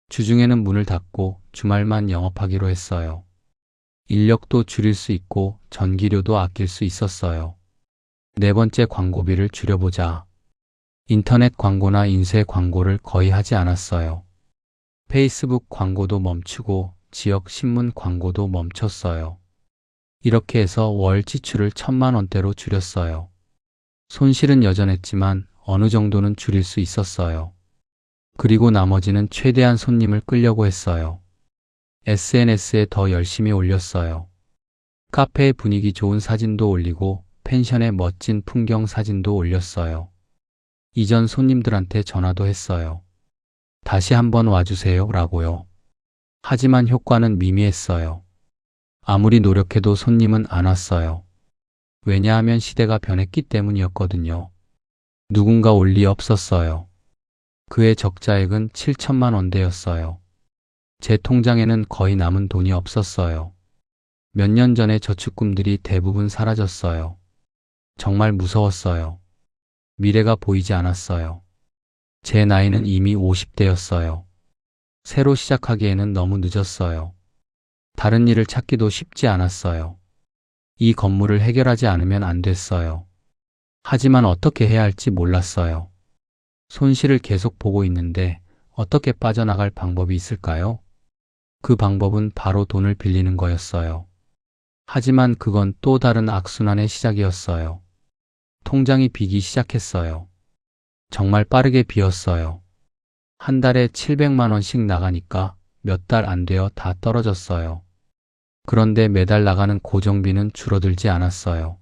Speaker 2: 주중에는 문을 닫고 주말만 영업하기로 했어요. 인력도 줄일 수 있고 전기료도 아낄 수 있었어요. 네 번째 광고비를 줄여보자. 인터넷 광고나 인쇄 광고를 거의 하지 않았어요. 페이스북 광고도 멈추고 지역 신문 광고도 멈췄어요. 이렇게 해서 월 지출을 1,000만 원대로 줄였어요. 손실은 여전했지만 어느 정도는 줄일 수 있었어요. 그리고 나머지는 최대한 손님을 끌려고 했어요. SNS에 더 열심히 올렸어요. 카페의 분위기 좋은 사진도 올리고 펜션의 멋진 풍경 사진도 올렸어요. 이전 손님들한테 전화도 했어요. 다시 한번 와주세요 라고요. 하지만 효과는 미미했어요. 아무리 노력해도 손님은 안 왔어요. 왜냐하면 시대가 변했기 때문이었거든요. 누군가 올 리 없었어요. 그의 적자액은 7천만 원대였어요. 제 통장에는 거의 남은 돈이 없었어요. 몇 년 전에 저축금들이 대부분 사라졌어요. 정말 무서웠어요. 미래가 보이지 않았어요. 제 나이는 이미 50대였어요. 새로 시작하기에는 너무 늦었어요. 다른 일을 찾기도 쉽지 않았어요. 이 건물을 해결하지 않으면 안 됐어요. 하지만 어떻게 해야 할지 몰랐어요. 손실을 계속 보고 있는데 어떻게 빠져나갈 방법이 있을까요? 그 방법은 바로 돈을 빌리는 거였어요. 하지만 그건 또 다른 악순환의 시작이었어요. 통장이 비기 시작했어요. 정말 빠르게 비었어요. 한 달에 700만 원씩 나가니까 몇 달 안 되어 다 떨어졌어요. 그런데 매달 나가는 고정비는 줄어들지 않았어요.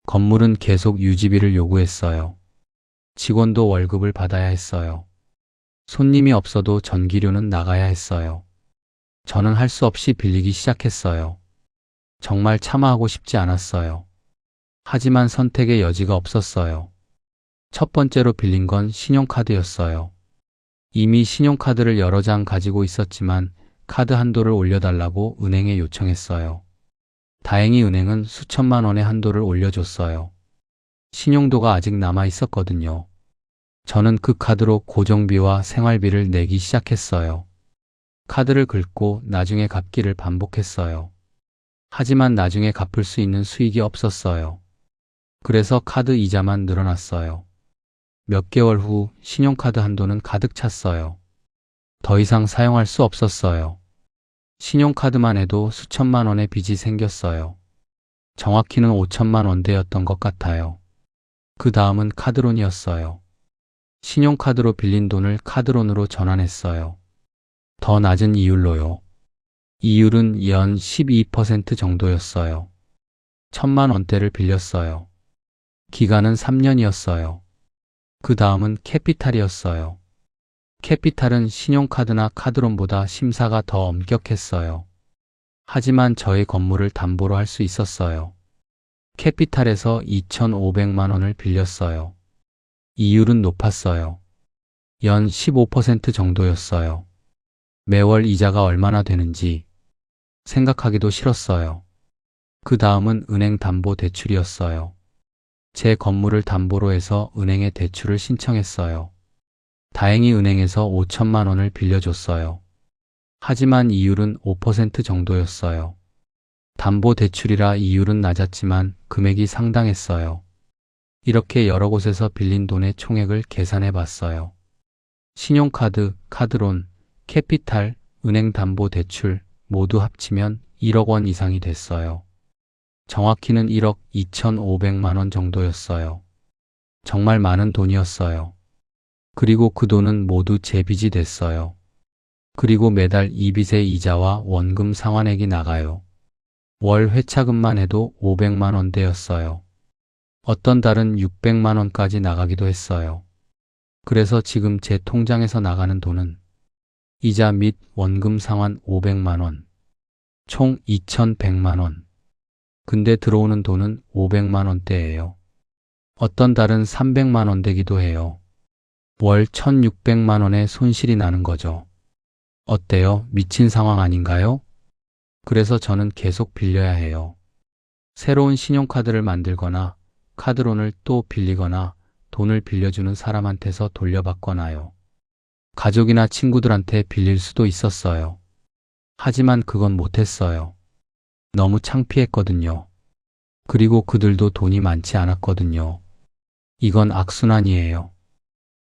Speaker 2: 건물은 계속 유지비를 요구했어요. 직원도 월급을 받아야 했어요. 손님이 없어도 전기료는 나가야 했어요. 저는 할 수 없이 빌리기 시작했어요. 정말 참아하고 싶지 않았어요. 하지만 선택의 여지가 없었어요. 첫 번째로 빌린 건 신용카드였어요. 이미 신용카드를 여러 장 가지고 있었지만 카드 한도를 올려달라고 은행에 요청했어요. 다행히 은행은 수천만 원의 한도를 올려줬어요. 신용도가 아직 남아 있었거든요. 저는 그 카드로 고정비와 생활비를 내기 시작했어요. 카드를 긁고 나중에 갚기를 반복했어요. 하지만 나중에 갚을 수 있는 수익이 없었어요. 그래서 카드 이자만 늘어났어요. 몇 개월 후 신용카드 한도는 가득 찼어요. 더 이상 사용할 수 없었어요. 신용카드만 해도 수천만 원의 빚이 생겼어요. 정확히는 5천만 원대였던 것 같아요. 그 다음은 카드론이었어요. 신용카드로 빌린 돈을 카드론으로 전환했어요. 더 낮은 이율로요. 이율은 연 12% 정도였어요. 1,000만 원대를 빌렸어요. 기간은 3년이었어요. 그 다음은 캐피탈이었어요. 캐피탈은 신용카드나 카드론보다 심사가 더 엄격했어요. 하지만 저의 건물을 담보로 할 수 있었어요. 캐피탈에서 2,500만 원을 빌렸어요. 이율은 높았어요. 연 15% 정도였어요. 매월 이자가 얼마나 되는지 생각하기도 싫었어요. 그 다음은 은행 담보 대출이었어요. 제 건물을 담보로 해서 은행에 대출을 신청했어요. 다행히 은행에서 5천만 원을 빌려줬어요. 하지만 이율은 5% 정도였어요. 담보 대출이라 이율은 낮았지만 금액이 상당했어요. 이렇게 여러 곳에서 빌린 돈의 총액을 계산해 봤어요. 신용카드, 카드론, 캐피탈, 은행 담보 대출 모두 합치면 1억 원 이상이 됐어요. 정확히는 1억 2,500만 원 정도였어요. 정말 많은 돈이었어요. 그리고 그 돈은 모두 제 빚이 됐어요. 그리고 매달 이 빚의 이자와 원금 상환액이 나가요. 월 회차금만 해도 500만 원대였어요. 어떤 달은 600만 원까지 나가기도 했어요. 그래서 지금 제 통장에서 나가는 돈은 이자 및 원금 상환 500만 원, 총 2,100만 원. 근데 들어오는 돈은 500만 원대예요. 어떤 달은 300만 원 되기도 해요. 월 1,600만 원의 손실이 나는 거죠. 어때요? 미친 상황 아닌가요? 그래서 저는 계속 빌려야 해요. 새로운 신용카드를 만들거나 카드론을 또 빌리거나 돈을 빌려주는 사람한테서 돌려받거나요. 가족이나 친구들한테 빌릴 수도 있었어요. 하지만 그건 못했어요. 너무 창피했거든요. 그리고 그들도 돈이 많지 않았거든요. 이건 악순환이에요.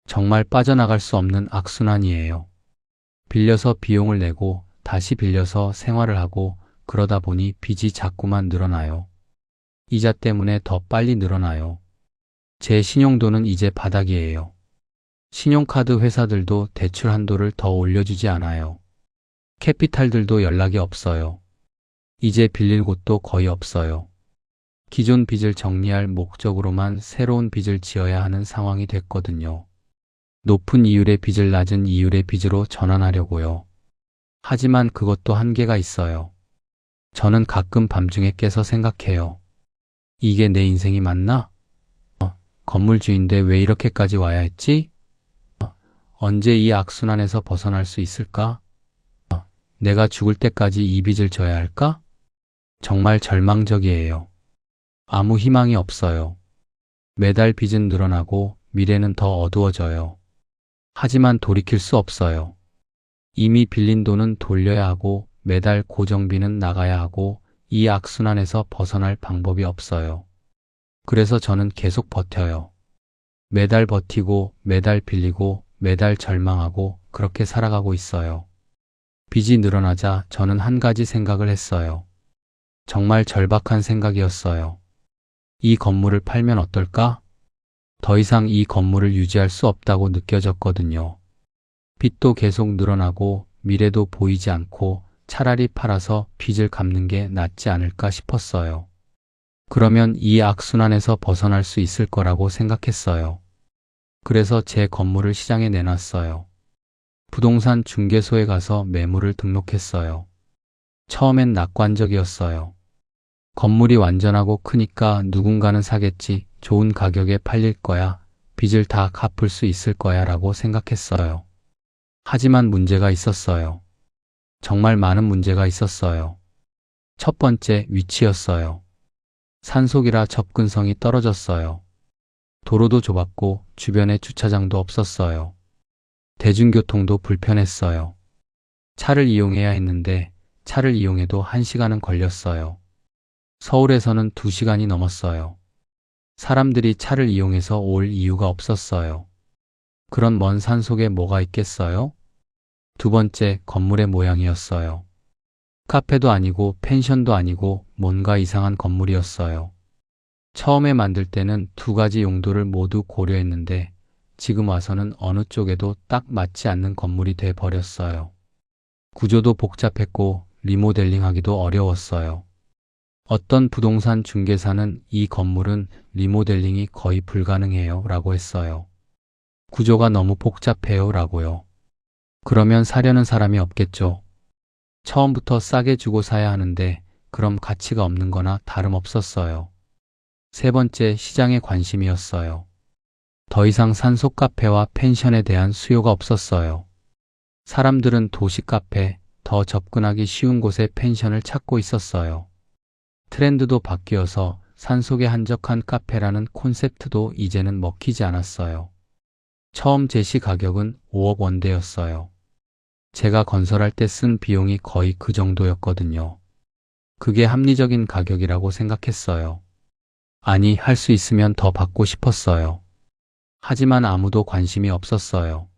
Speaker 2: 정말 빠져나갈 수 없는 악순환이에요. 빌려서 비용을 내고 다시 빌려서 생활을 하고 그러다 보니 빚이 자꾸만 늘어나요. 이자 때문에 더 빨리 늘어나요. 제 신용도는 이제 바닥이에요. 신용카드 회사들도 대출 한도를 더 올려주지 않아요. 캐피탈들도 연락이 없어요. 이제 빌릴 곳도 거의 없어요. 기존 빚을 정리할 목적으로만 새로운 빚을 지어야 하는 상황이 됐거든요. 높은 이율의 빚을 낮은 이율의 빚으로 전환하려고요. 하지만 그것도 한계가 있어요. 저는 가끔 밤중에 깨서 생각해요. 이게 내 인생이 맞나? 건물주인데 왜 이렇게까지 와야 했지? 언제 이 악순환에서 벗어날 수 있을까? 내가 죽을 때까지 이 빚을 져야 할까? 정말 절망적이에요. 아무 희망이 없어요. 매달 빚은 늘어나고 미래는 더 어두워져요. 하지만 돌이킬 수 없어요. 이미 빌린 돈은 돌려야 하고 매달 고정비는 나가야 하고 이 악순환에서 벗어날 방법이 없어요. 그래서 저는 계속 버텨요. 매달 버티고 매달 빌리고 매달 절망하고 그렇게 살아가고 있어요. 빚이 늘어나자 저는 한 가지 생각을 했어요. 정말 절박한 생각이었어요. 이 건물을 팔면 어떨까? 더 이상 이 건물을 유지할 수 없다고 느껴졌거든요. 빚도 계속 늘어나고 미래도 보이지 않고 차라리 팔아서 빚을 갚는 게 낫지 않을까 싶었어요. 그러면 이 악순환에서 벗어날 수 있을 거라고 생각했어요. 그래서 제 건물을 시장에 내놨어요. 부동산 중개소에 가서 매물을 등록했어요. 처음엔 낙관적이었어요. 건물이 완전하고 크니까 누군가는 사겠지, 좋은 가격에 팔릴 거야, 빚을 다 갚을 수 있을 거야 라고 생각했어요. 하지만 문제가 있었어요. 정말 많은 문제가 있었어요. 첫 번째, 위치였어요. 산속이라 접근성이 떨어졌어요. 도로도 좁았고 주변에 주차장도 없었어요. 대중교통도 불편했어요. 차를 이용해야 했는데 차를 이용해도 1시간은 걸렸어요. 서울에서는 2시간이 넘었어요. 사람들이 차를 이용해서 올 이유가 없었어요. 그런 먼 산속에 뭐가 있겠어요? 두 번째, 건물의 모양이었어요. 카페도 아니고 펜션도 아니고 뭔가 이상한 건물이었어요. 처음에 만들 때는 2가지 용도를 모두 고려했는데 지금 와서는 어느 쪽에도 딱 맞지 않는 건물이 돼 버렸어요. 구조도 복잡했고 리모델링하기도 어려웠어요. 어떤 부동산 중개사는 이 건물은 리모델링이 거의 불가능해요 라고 했어요. 구조가 너무 복잡해요 라고요. 그러면 사려는 사람이 없겠죠. 처음부터 싸게 주고 사야 하는데 그럼 가치가 없는 거나 다름없었어요. 세 번째, 시장의 관심이었어요. 더 이상 산속 카페와 펜션에 대한 수요가 없었어요. 사람들은 도시 카페, 더 접근하기 쉬운 곳에 펜션을 찾고 있었어요. 트렌드도 바뀌어서 산속의 한적한 카페라는 콘셉트도 이제는 먹히지 않았어요. 처음 제시 가격은 5억 원대였어요. 제가 건설할 때 쓴 비용이 거의 그 정도였거든요. 그게 합리적인 가격이라고 생각했어요. 아니, 할 수 있으면 더 받고 싶었어요. 하지만 아무도 관심이 없었어요.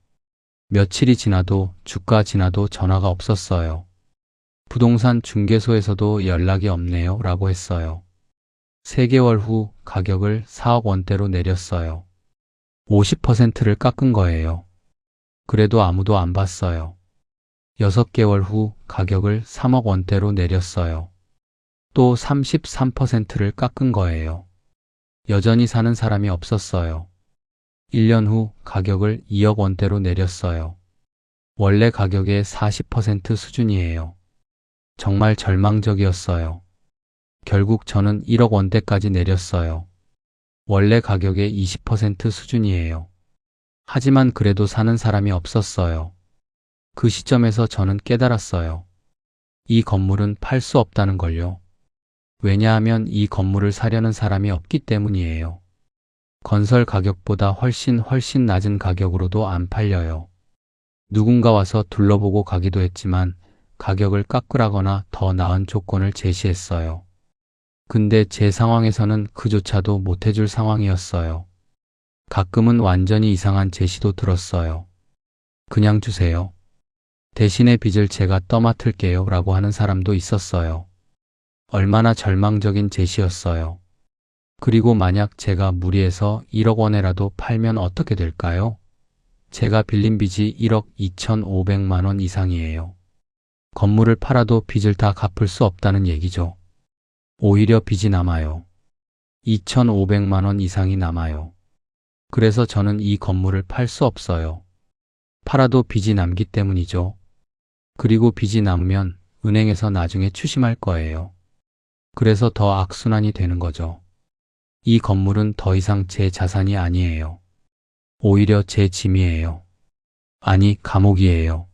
Speaker 2: 며칠이 지나도 주가 지나도 전화가 없었어요. 부동산 중개소에서도 연락이 없네요 라고 했어요. 3개월 후 가격을 4억 원대로 내렸어요. 50%를 깎은 거예요. 그래도 아무도 안 봤어요. 6개월 후 가격을 3억 원대로 내렸어요. 또 33%를 깎은 거예요. 여전히 사는 사람이 없었어요. 1년 후 가격을 2억 원대로 내렸어요. 원래 가격의 40% 수준이에요. 정말 절망적이었어요. 결국 저는 1억 원대까지 내렸어요. 원래 가격의 20% 수준이에요. 하지만 그래도 사는 사람이 없었어요. 그 시점에서 저는 깨달았어요. 이 건물은 팔 수 없다는 걸요. 왜냐하면 이 건물을 사려는 사람이 없기 때문이에요. 건설 가격보다 훨씬 낮은 가격으로도 안 팔려요. 누군가 와서 둘러보고 가기도 했지만 가격을 깎으라거나 더 나은 조건을 제시했어요. 근데 제 상황에서는 그조차도 못해줄 상황이었어요. 가끔은 완전히 이상한 제시도 들었어요. 그냥 주세요. 대신에 빚을 제가 떠맡을게요 라고 하는 사람도 있었어요. 얼마나 절망적인 제시였어요. 그리고 만약 제가 무리해서 1억 원에라도 팔면 어떻게 될까요? 제가 빌린 빚이 1억 2,500만 원 이상이에요. 건물을 팔아도 빚을 다 갚을 수 없다는 얘기죠. 오히려 빚이 남아요. 2,500만 원 이상이 남아요. 그래서 저는 이 건물을 팔 수 없어요. 팔아도 빚이 남기 때문이죠. 그리고 빚이 남으면 은행에서 나중에 추심할 거예요. 그래서 더 악순환이 되는 거죠. 이 건물은 더 이상 제 자산이 아니에요. 오히려 제 짐이에요. 아니, 감옥이에요.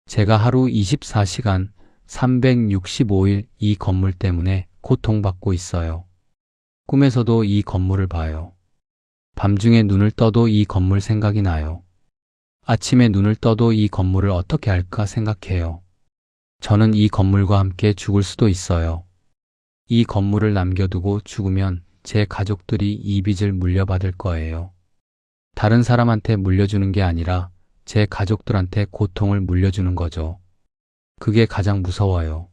Speaker 2: 제가 하루 24시간 365일 이 건물 때문에 고통받고 있어요. 꿈에서도 이 건물을 봐요. 밤중에 눈을 떠도 이 건물 생각이 나요. 아침에 눈을 떠도 이 건물을 어떻게 할까 생각해요. 저는 이 건물과 함께 죽을 수도 있어요. 이 건물을 남겨두고 죽으면 제 가족들이 이 빚을 물려받을 거예요. 다른 사람한테 물려주는 게 아니라 제 가족들한테 고통을 물려주는 거죠. 그게 가장 무서워요.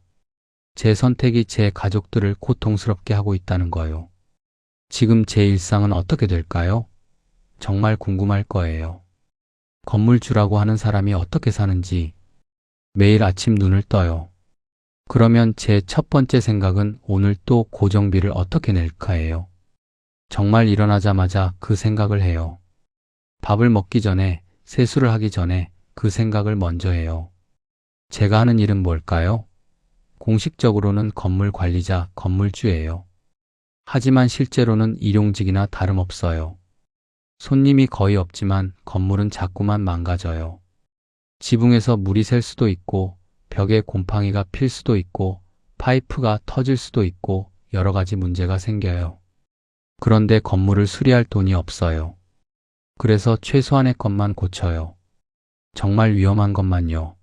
Speaker 2: 제 선택이 제 가족들을 고통스럽게 하고 있다는 거요. 지금 제 일상은 어떻게 될까요? 정말 궁금할 거예요. 건물주라고 하는 사람이 어떻게 사는지 매일 아침 눈을 떠요. 그러면 제 첫 번째 생각은 오늘 또 고정비를 어떻게 낼까예요. 정말 일어나자마자 그 생각을 해요. 밥을 먹기 전에, 세수를 하기 전에 그 생각을 먼저 해요. 제가 하는 일은 뭘까요? 공식적으로는 건물 관리자, 건물주예요. 하지만 실제로는 일용직이나 다름없어요. 손님이 거의 없지만 건물은 자꾸만 망가져요. 지붕에서 물이 셀 수도 있고 벽에 곰팡이가 필 수도 있고 파이프가 터질 수도 있고 여러 가지 문제가 생겨요. 그런데 건물을 수리할 돈이 없어요. 그래서 최소한의 것만 고쳐요. 정말 위험한 것만요.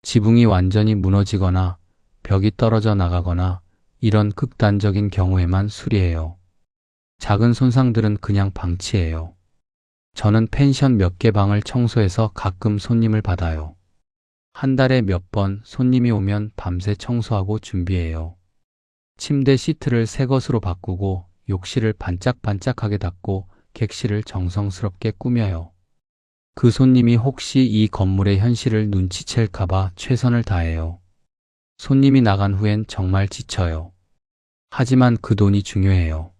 Speaker 2: 지붕이 완전히 무너지거나 벽이 떨어져 나가거나 이런 극단적인 경우에만 수리해요. 작은 손상들은 그냥 방치해요. 저는 펜션 몇 개 방을 청소해서 가끔 손님을 받아요. 한 달에 몇 번 손님이 오면 밤새 청소하고 준비해요. 침대 시트를 새 것으로 바꾸고 욕실을 반짝반짝하게 닦고 객실을 정성스럽게 꾸며요. 그 손님이 혹시 이 건물의 현실을 눈치챌까봐 최선을 다해요. 손님이 나간 후엔 정말 지쳐요. 하지만 그 돈이 중요해요.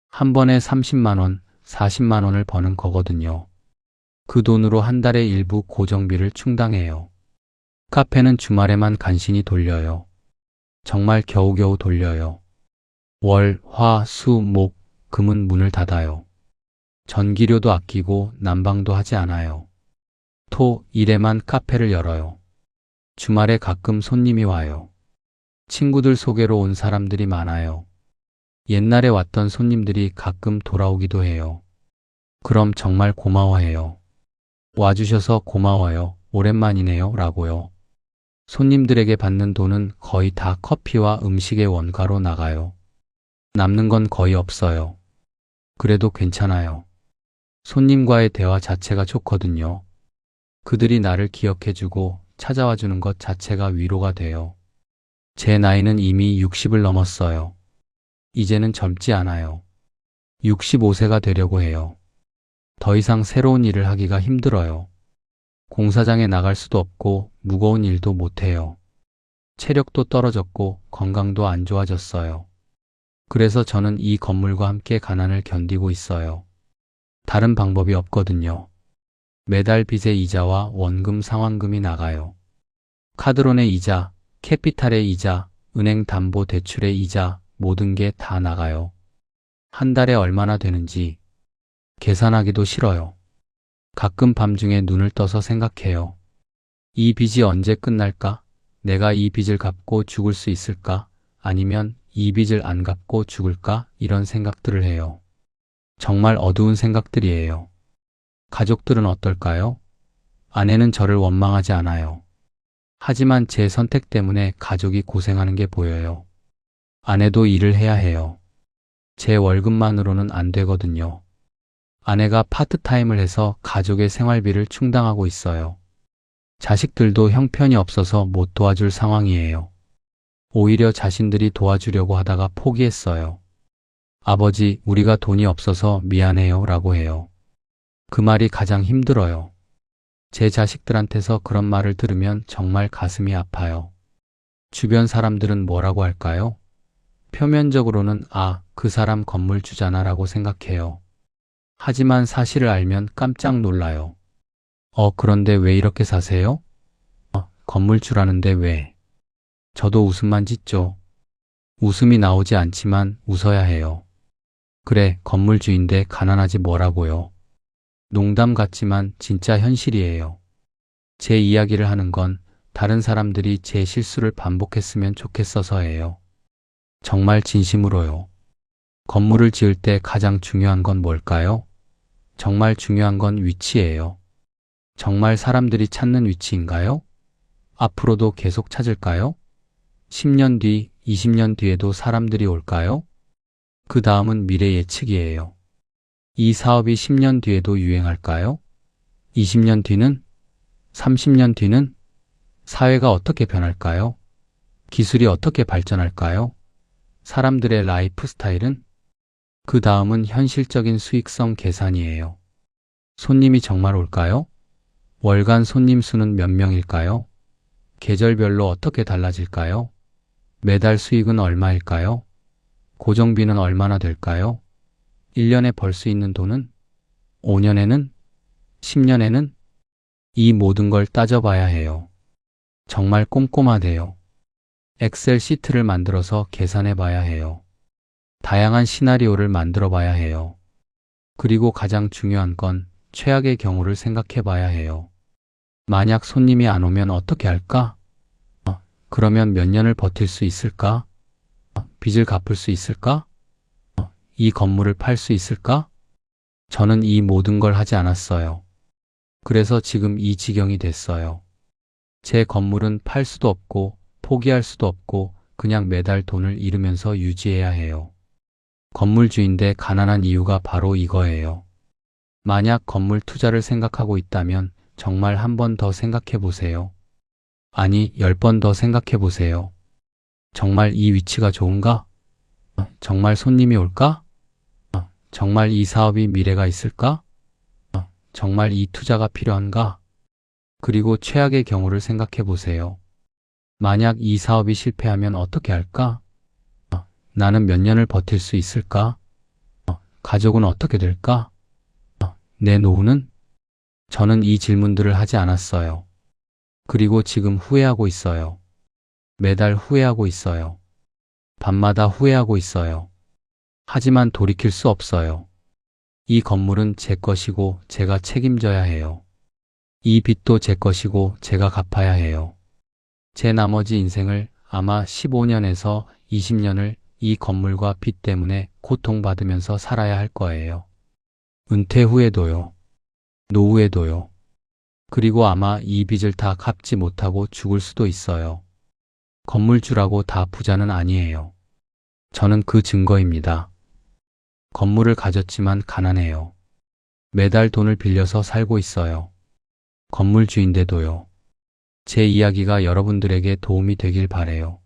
Speaker 2: 한 번에 30만 원, 40만 원을 버는 거거든요. 그 돈으로 한 달에 일부 고정비를 충당해요. 카페는 주말에만 간신히 돌려요. 정말 겨우겨우 돌려요. 월, 화, 수, 목, 금은 문을 닫아요. 전기료도 아끼고 난방도 하지 않아요. 토, 일에만 카페를 열어요. 주말에 가끔 손님이 와요. 친구들 소개로 온 사람들이 많아요. 옛날에 왔던 손님들이 가끔 돌아오기도 해요. 그럼 정말 고마워해요. 와주셔서 고마워요. 오랜만이네요. 라고요. 손님들에게 받는 돈은 거의 다 커피와 음식의 원가로 나가요. 남는 건 거의 없어요. 그래도 괜찮아요. 손님과의 대화 자체가 좋거든요. 그들이 나를 기억해주고 찾아와 주는 것 자체가 위로가 돼요. 제 나이는 이미 60을 넘었어요. 이제는 젊지 않아요. 65세가 되려고 해요. 더 이상 새로운 일을 하기가 힘들어요. 공사장에 나갈 수도 없고 무거운 일도 못해요. 체력도 떨어졌고 건강도 안 좋아졌어요. 그래서 저는 이 건물과 함께 가난을 견디고 있어요. 다른 방법이 없거든요. 매달 빚의 이자와 원금 상환금이 나가요. 카드론의 이자, 캐피탈의 이자, 은행 담보 대출의 이자, 모든 게 다 나가요. 한 달에 얼마나 되는지 계산하기도 싫어요. 가끔 밤중에 눈을 떠서 생각해요. 이 빚이 언제 끝날까? 내가 이 빚을 갚고 죽을 수 있을까? 아니면 이 빚을 안 갚고 죽을까? 이런 생각들을 해요. 정말 어두운 생각들이에요. 가족들은 어떨까요? 아내는 저를 원망하지 않아요. 하지만 제 선택 때문에 가족이 고생하는 게 보여요. 아내도 일을 해야 해요. 제 월급만으로는 안 되거든요. 아내가 파트타임을 해서 가족의 생활비를 충당하고 있어요. 자식들도 형편이 없어서 못 도와줄 상황이에요. 오히려 자신들이 도와주려고 하다가 포기했어요. 아버지, 우리가 돈이 없어서 미안해요 라고 해요. 그 말이 가장 힘들어요. 제 자식들한테서 그런 말을 들으면 정말 가슴이 아파요. 주변 사람들은 뭐라고 할까요? 표면적으로는 그 사람 건물주잖아 라고 생각해요. 하지만 사실을 알면 깜짝 놀라요. 그런데 왜 이렇게 사세요? 건물주라는데 왜? 저도 웃음만 짓죠. 웃음이 나오지 않지만 웃어야 해요. 그래, 건물주인데 가난하지 뭐라고요. 농담 같지만 진짜 현실이에요. 제 이야기를 하는 건 다른 사람들이 제 실수를 반복했으면 좋겠어서예요. 정말 진심으로요. 건물을 지을 때 가장 중요한 건 뭘까요? 정말 중요한 건 위치예요. 정말 사람들이 찾는 위치인가요? 앞으로도 계속 찾을까요? 10년 뒤, 20년 뒤에도 사람들이 올까요? 그 다음은 미래 예측이에요. 이 사업이 10년 뒤에도 유행할까요? 20년 뒤는? 30년 뒤는? 사회가 어떻게 변할까요? 기술이 어떻게 발전할까요? 사람들의 라이프 스타일은? 그 다음은 현실적인 수익성 계산이에요. 손님이 정말 올까요? 월간 손님 수는 몇 명일까요? 계절별로 어떻게 달라질까요? 매달 수익은 얼마일까요? 고정비는 얼마나 될까요? 1년에 벌 수 있는 돈은? 5년에는? 10년에는? 이 모든 걸 따져봐야 해요. 정말 꼼꼼하대요. 엑셀 시트를 만들어서 계산해 봐야 해요. 다양한 시나리오를 만들어 봐야 해요. 그리고 가장 중요한 건 최악의 경우를 생각해 봐야 해요. 만약 손님이 안 오면 어떻게 할까? 그러면 몇 년을 버틸 수 있을까? 빚을 갚을 수 있을까? 이 건물을 팔 수 있을까? 저는 이 모든 걸 하지 않았어요. 그래서 지금 이 지경이 됐어요. 제 건물은 팔 수도 없고 포기할 수도 없고 그냥 매달 돈을 잃으면서 유지해야 해요. 건물주인데 가난한 이유가 바로 이거예요. 만약 건물 투자를 생각하고 있다면 정말 한 번 더 생각해 보세요. 아니, 10번 더 생각해 보세요. 정말 이 위치가 좋은가? 정말 손님이 올까? 정말 이 사업이 미래가 있을까? 정말 이 투자가 필요한가? 그리고 최악의 경우를 생각해 보세요. 만약 이 사업이 실패하면 어떻게 할까? 나는 몇 년을 버틸 수 있을까? 가족은 어떻게 될까? 내 노후는? 저는 이 질문들을 하지 않았어요. 그리고 지금 후회하고 있어요. 매달 후회하고 있어요. 밤마다 후회하고 있어요. 하지만 돌이킬 수 없어요. 이 건물은 제 것이고 제가 책임져야 해요. 이 빚도 제 것이고 제가 갚아야 해요. 제 나머지 인생을 아마 15년에서 20년을 이 건물과 빚 때문에 고통받으면서 살아야 할 거예요. 은퇴 후에도요. 노후에도요. 그리고 아마 이 빚을 다 갚지 못하고 죽을 수도 있어요. 건물주라고 다 부자는 아니에요. 저는 그 증거입니다. 건물을 가졌지만 가난해요. 매달 돈을 빌려서 살고 있어요. 건물주인데도요. 제 이야기가 여러분들에게 도움이 되길 바래요.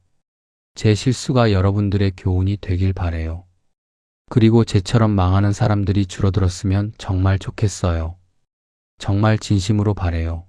Speaker 2: 제 실수가 여러분들의 교훈이 되길 바래요. 그리고 쟤처럼 망하는 사람들이 줄어들었으면 정말 좋겠어요. 정말 진심으로 바래요.